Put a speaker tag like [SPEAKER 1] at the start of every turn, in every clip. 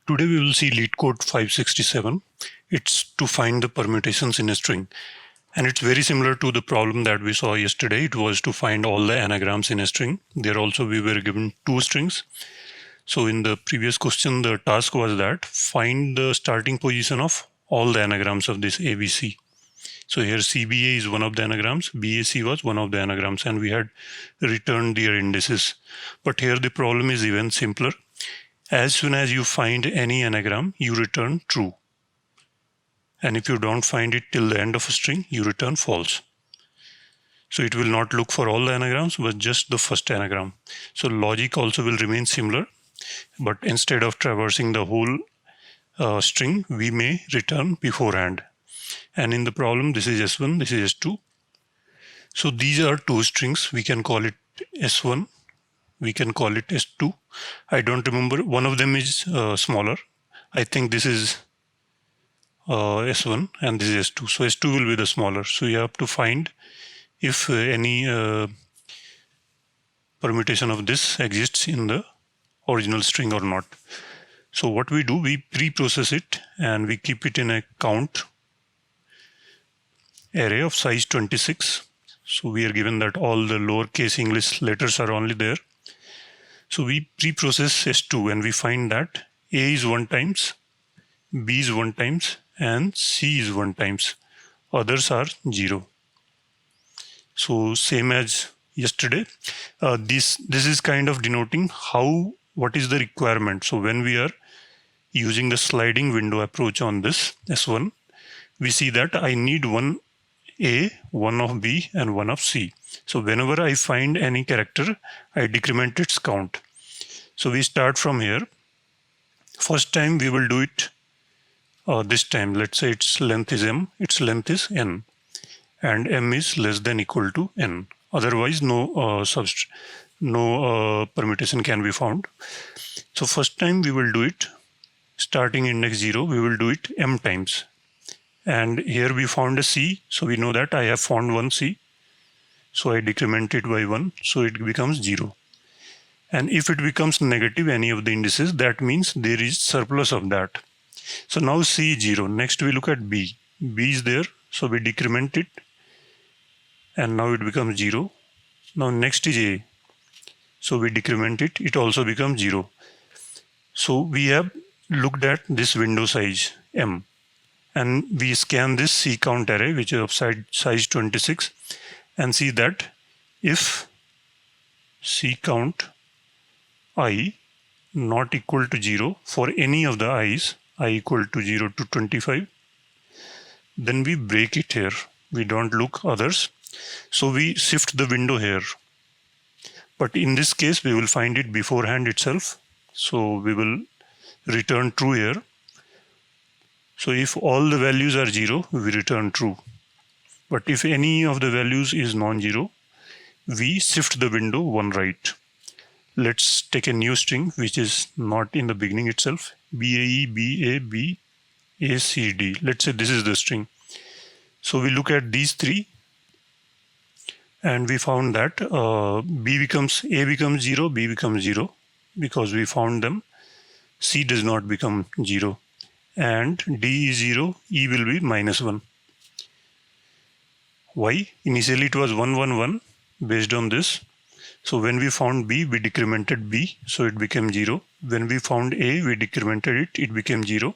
[SPEAKER 1] Today we will see LeetCode 567. It's to find the permutations in a string. And it's very similar to the problem that we saw yesterday. It was to find all the anagrams in a string. There also we were given two strings. So in the previous question, the task was that find the starting position of all the anagrams of this ABC. So here CBA is one of the anagrams, BAC was one of the anagrams, and we had returned their indices. But here the problem is even simpler. As soon as you find any anagram, you return true. And if you don't find it till the end of a string, you return false. So it will not look for all the anagrams, but just the first anagram. So logic also will remain similar, but instead of traversing the whole string, we may return beforehand. And in the problem, this is S1, this is S2. So these are two strings. We can call it S1. We can call it S2. I don't remember. One of them is smaller. I think this is S1 and this is S2. So S2 will be the smaller. So you have to find if any permutation of this exists in the original string or not. So what we do, we pre-process it and we keep it in a count array of size 26. So we are given that all the lowercase English letters are only there. So we pre-process S2 and we find that A is 1 times, B is 1 times, and C is 1 times. Others are 0. So same as yesterday. This is kind of denoting what is the requirement. So when we are using the sliding window approach on this S1, we see that I need one A, one of B, and one of C. So whenever I find any character, I decrement its count. So we start from here. First time we will do it this time. Let's say its length is M, its length is N, and M is less than equal to N. Otherwise, no permutation can be found. So first time we will do it, starting index 0, we will do it M times. And here we found a C, so we know that I have found one C. So I decrement it by 1, so it becomes 0. And if it becomes negative, any of the indices, that means there is surplus of that. So now C is 0. Next we look at B. B is there, so we decrement it. And now it becomes 0. Now next is A. So we decrement it, it also becomes 0. So we have looked at this window size, M. And we scan this C count array, which is of size 26, and see that if C count I not equal to 0 for any of the i's, I equal to 0 to 25, then we break it here. We don't look others. So we shift the window here. But in this case, we will find it beforehand itself. So we will return true here. So if all the values are 0, we return true. But if any of the values is non-zero, we shift the window one right. Let's take a new string which is not in the beginning itself. BAE, BA, BACD. Let's say this is the string. So we look at these three and we found that A becomes 0, B becomes 0 because we found them. C does not become 0. And D is 0, E will be -1. Why? Initially it was 1, 1, 1 based on this. So when we found B, we decremented B, so it became 0. When we found A, we decremented it, it became 0.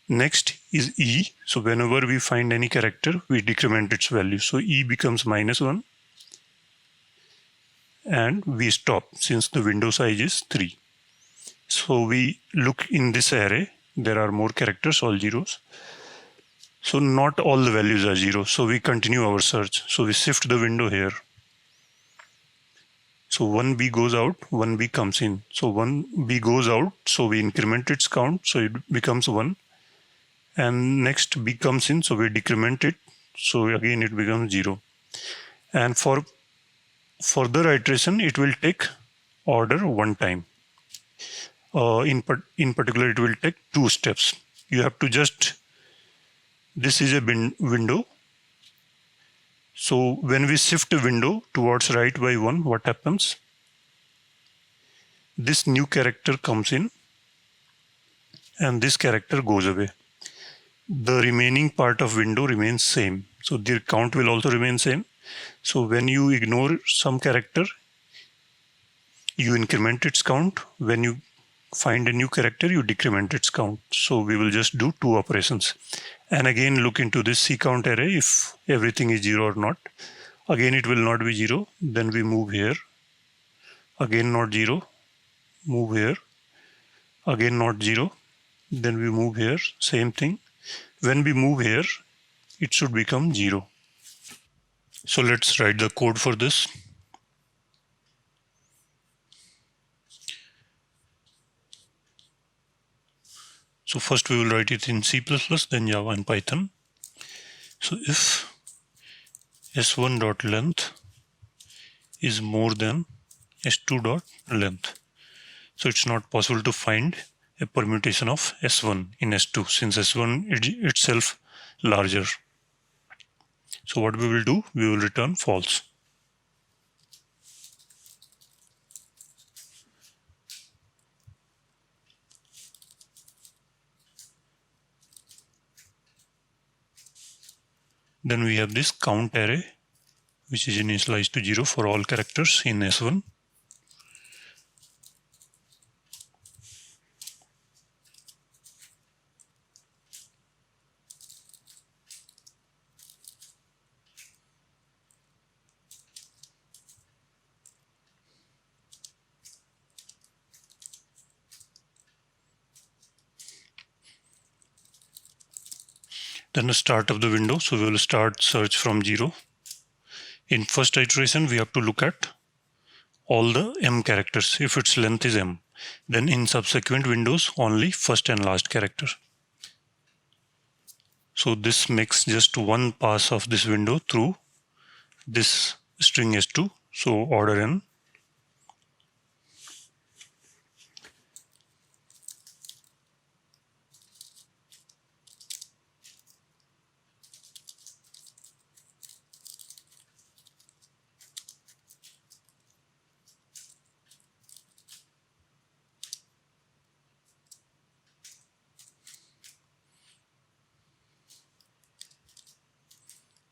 [SPEAKER 1] Next is E. So whenever we find any character, we decrement its value. So E becomes -1. And we stop since the window size is 3. So we look in this array. There are more characters, all zeros. So not all the values are 0. So we continue our search. So we shift the window here. So 1B goes out, 1B comes in. So 1B goes out, so we increment its count, so it becomes 1. And next B comes in, so we decrement it, so again it becomes 0. And for further iteration, it will take order one time. In particular, it will take 2 steps. You have to just, this is a window. So when we shift a window towards right by 1, what happens? This new character comes in and this character goes away. The remaining part of window remains same. So the count will also remain same. So when you ignore some character, you increment its count. When you find a new character, you decrement its count. So we will just do two operations. And again, look into this C count array if everything is 0 or not. Again, it will not be 0. Then we move here. Again, not 0. Move here. Again, not 0. Then we move here. Same thing. When we move here, it should become 0. So let's write the code for this. So first we will write it in C++, then Java and Python. So if s1.length is more than s2.length. So it's not possible to find a permutation of s1 in s2 since s1 is itself larger. So what we will do, we will return false. Then we have this count array, which is initialized to 0 for all characters in S1. Then the start of the window. So we will start search from 0. In first iteration, we have to look at all the m characters if its length is m. Then in subsequent windows, only first and last character. So this makes just one pass of this window through this string s2. So order n.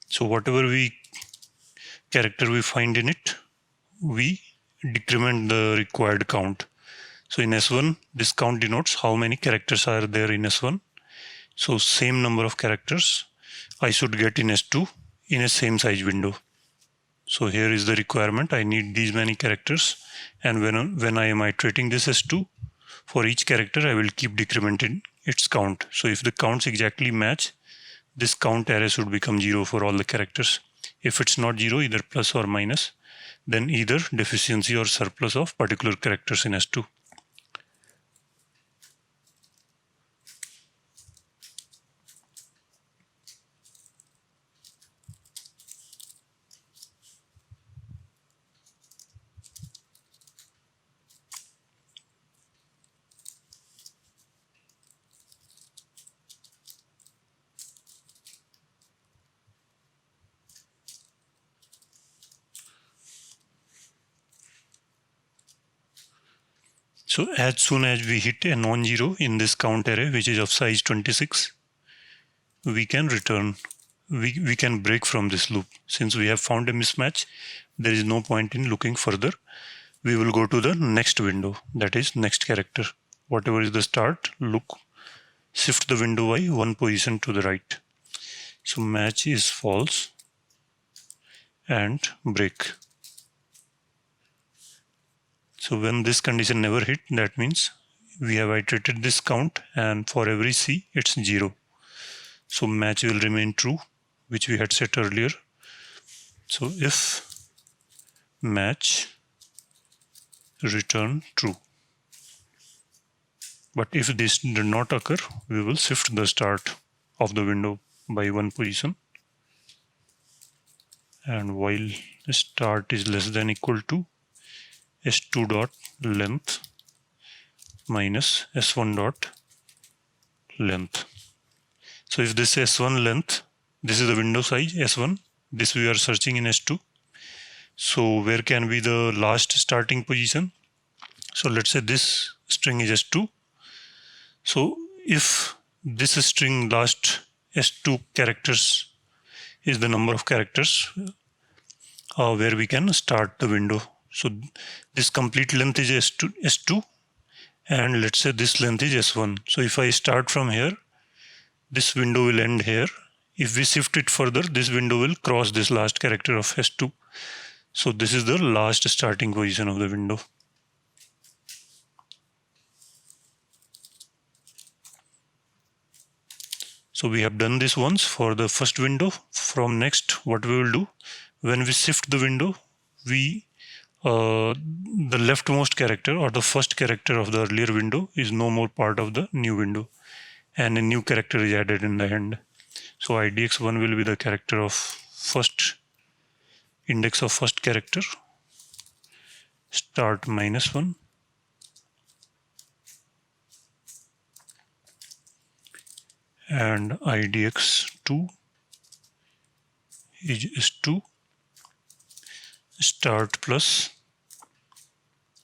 [SPEAKER 1] So whatever character we find in it, we decrement the required count. So in S1, this count denotes how many characters are there in S1. So same number of characters I should get in S2 in a same size window. So here is the requirement. I need these many characters. And when I am iterating this S2, for each character, I will keep decrementing its count. So if the counts exactly match, this count array should become 0 for all the characters. If it's not 0, either plus or minus, then either deficiency or surplus of particular characters in S2. So as soon as we hit a non-zero in this count array, which is of size 26, we can return, we can break from this loop. Since we have found a mismatch, there is no point in looking further. We will go to the next window, that is next character. Whatever is the start, look, shift the window by one position to the right. So match is false and break. So when this condition never hit, that means we have iterated this count and for every C, it's 0. So match will remain true, which we had set earlier. So if match return true. But if this did not occur, we will shift the start of the window by one position. And while start is less than equal to s2 dot length minus s1 dot length. So if this s1 length, this is the window size s1, this we are searching in s2. So where can be the last starting position? So let's say this string is s2. So if this string last s2 characters is the number of characters where we can start the window. So this complete length is s2, and let's say this length is s1. So if I start from here, this window will end here. If we shift it further, this window will cross this last character of s2. So this is the last starting position of the window. So we have done this once for the first window. From next, what we will do, when we shift the window, the leftmost character or the first character of the earlier window is no more part of the new window, and a new character is added in the end. So idx1 will be the character of first index of first character, start -1, and idx2 is s2 start plus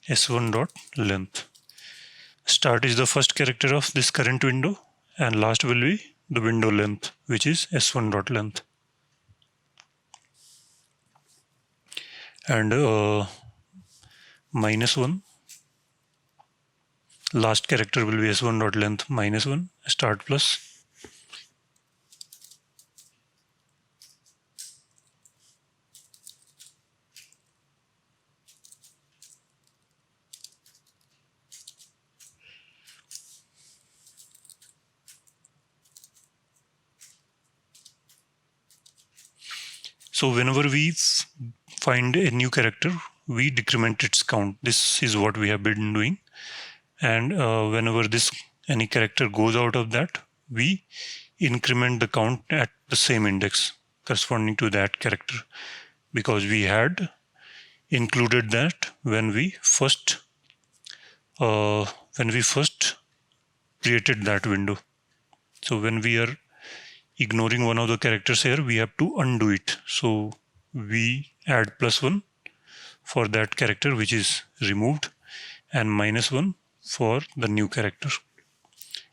[SPEAKER 1] s1 dot length. Start is the first character of this current window, and last will be the window length, which is s1 dot length. And -1, last character will be s1 dot length -1 start plus So whenever we find a new character, we decrement its count. This is what we have been doing. And whenever any character goes out of that, we increment the count at the same index corresponding to that character, because we had included that when we first created that window. So when we are ignoring one of the characters here, we have to undo it. So we add +1 for that character which is removed, and -1 for the new character.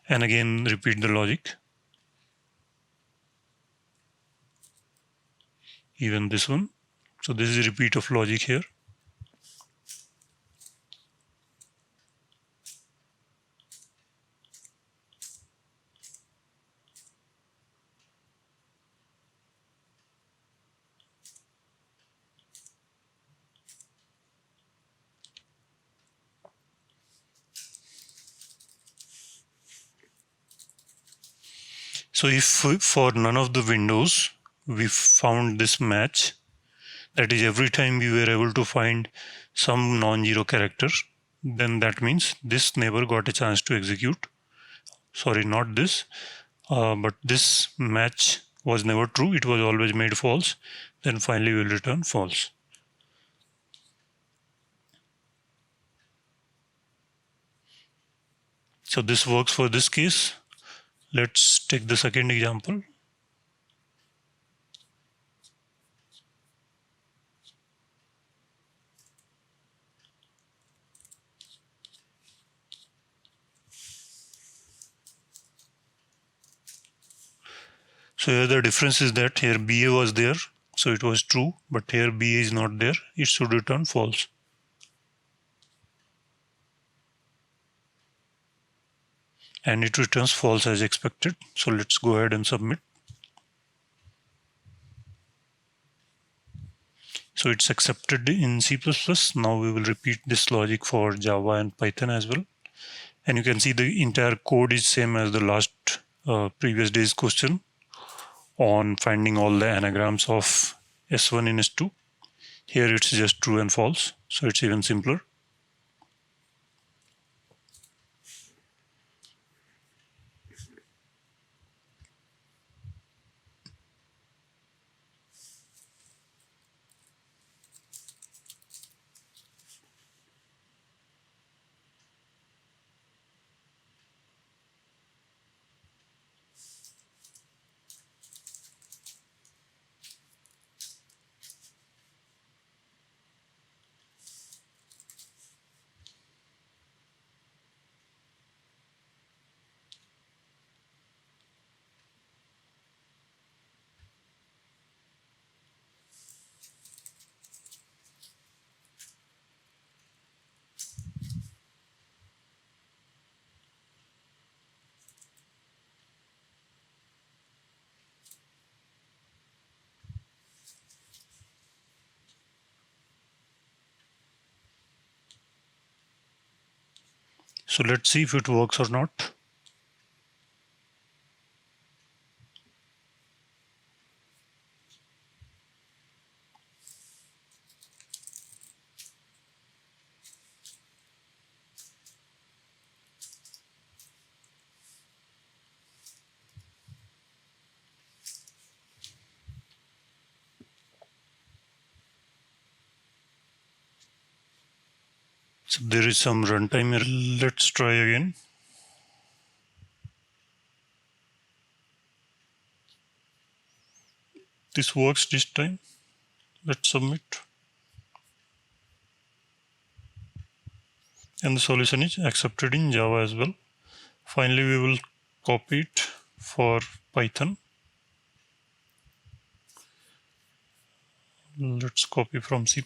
[SPEAKER 1] And again, repeat the logic. Even this one. So this is a repeat of logic here. So if for none of the windows we found this match, that is every time we were able to find some non-zero character, then that means this never got a chance to execute. Sorry, not this, but this match was never true. It was always made false. Then finally we'll return false. So this works for this case. Let's take the second example. So here the difference is that here BA was there, so it was true, but here BA is not there. It should return false. And it returns false as expected. So let's go ahead and submit. So it's accepted in C++. Now we will repeat this logic for Java and Python as well. And you can see the entire code is same as the last previous day's question on finding all the anagrams of S1 in S2. Here it's just true and false. So it's even simpler. So let's see if it works or not. So there is some runtime error. Let's try again. This works this time. Let's submit. And the solution is accepted in Java as well. Finally, we will copy it for Python. Let's copy from C++.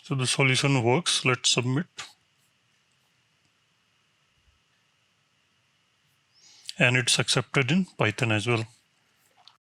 [SPEAKER 1] So the solution works. Let's submit. And it's accepted in Python as well.